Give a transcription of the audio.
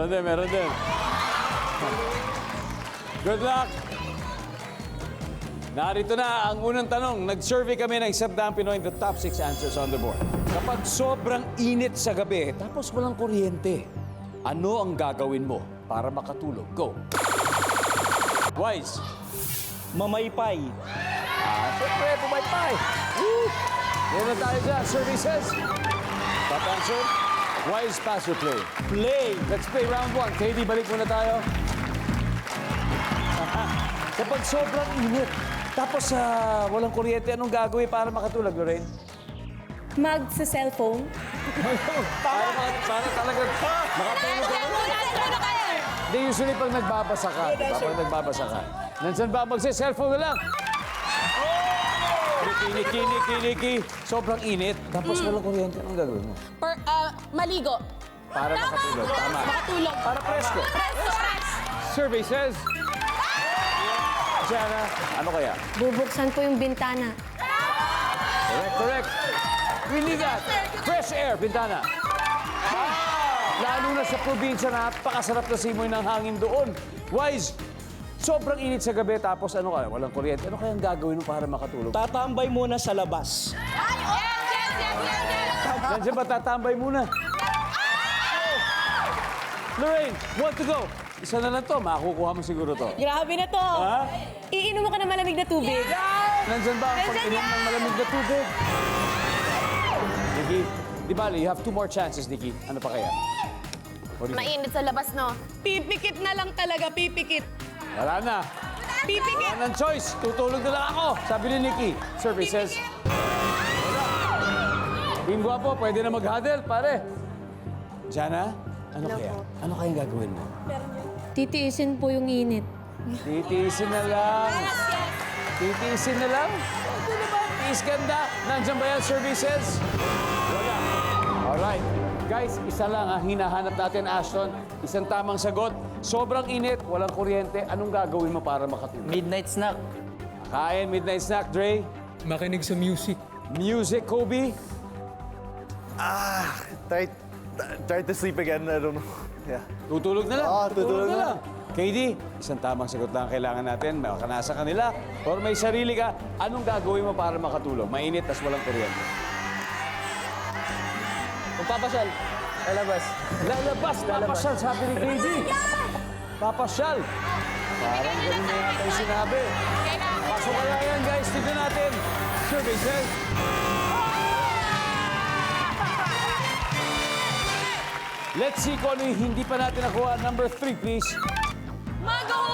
Meron din. Good luck! Narito na ang unang tanong. Nag-survey kami ng isang daang Pinoy the top 6 answers on the board. Kapag sobrang init sa gabi, tapos walang kuryente, ano ang gagawin mo para makatulog? Go! Wise. Mamaypay. Siyempre, pumaypay. Woo! Yan na tayo dyan. Survey says. Top answer. Wise, pass or play? Play. Let's play round 1. KD, balik muna tayo. Kapag sobrang init, tapos walang kuryente, anong gagawin para makatulog, Lorraine? Mag-cellphone. Para talaga makatulog ka. Hindi, usually pag nagbabasa ka, diba? Pag nagbabasa ka. Nandiyan ba magsi-cellphone na lang? Kiniki. Sobrang init, tapos walang kuryente, anong gagawin mo? Maligo. Para makatulog. Tama. Makatulog. Para presko. Presto. Survey says. Jana, ano kaya? Bubuksan po yung bintana. Correct. We need that. Fresh air, bintana. Lalo na sa probinsya, napakasarap na simoy ng hangin doon. Wise, sobrang init sa gabi, tapos ano ka, walang kuryente. Ano kayang gagawin mo para makatulog? Tatambay muna sa labas. Nandiyan ba tatambay muna? Lorraine, want to go? Isa na lang to, makukuha mo siguro to. Grabe na to. Ha? Iinom mo ka ng malamig na tubig. Nandyan ba ang pag-inom ng malamig na tubig? Nikki, di bali, you have 2 more chances, Nikki. Ano pa kaya? What do you think? Mainit sa labas, no? Pipikit na lang talaga, pipikit. Wala na. Pipikit. Wala nang choice. Tutulog na lang ako. Sabi ni Nikki. Survey says. Wala. Team Guapo, pwede na mag-huddle, pare. Jana, ano kaya? Ano kayang gagawin mo? Titiisin po yung init. Titiisin na lang. Titiisin na lang? Tiis ganda. Nandiyan ba yan, survey says? Wala. Alright. Guys, isa lang ang hinahanap natin, Ashton. Isang tamang sagot. Sobrang init, walang kuryente. Anong gagawin mo para makatulog? Midnight snack. Kain, midnight snack, Dre. Makinig sa music. Music, Kobe. Try to sleep again. I don't know. Yeah. Tutulog na lang. Tutulog na lang. KD, isang tamang sagot lang ang kailangan natin. Baka nasa kanila. Or may sarili ka, anong gagawin mo para makatulog? Mainit, tas walang kuryente. Kung papasyal, lalabas. Lalabas, papasyal, sabi ni KD. Papasyal. Parang ganun na yata yung sinabi. Pasok kaya yan, guys. Tignan natin. Survey says. Let's see kung ano yung hindi pa natin nakuha. Number 3, please. Mag-uwi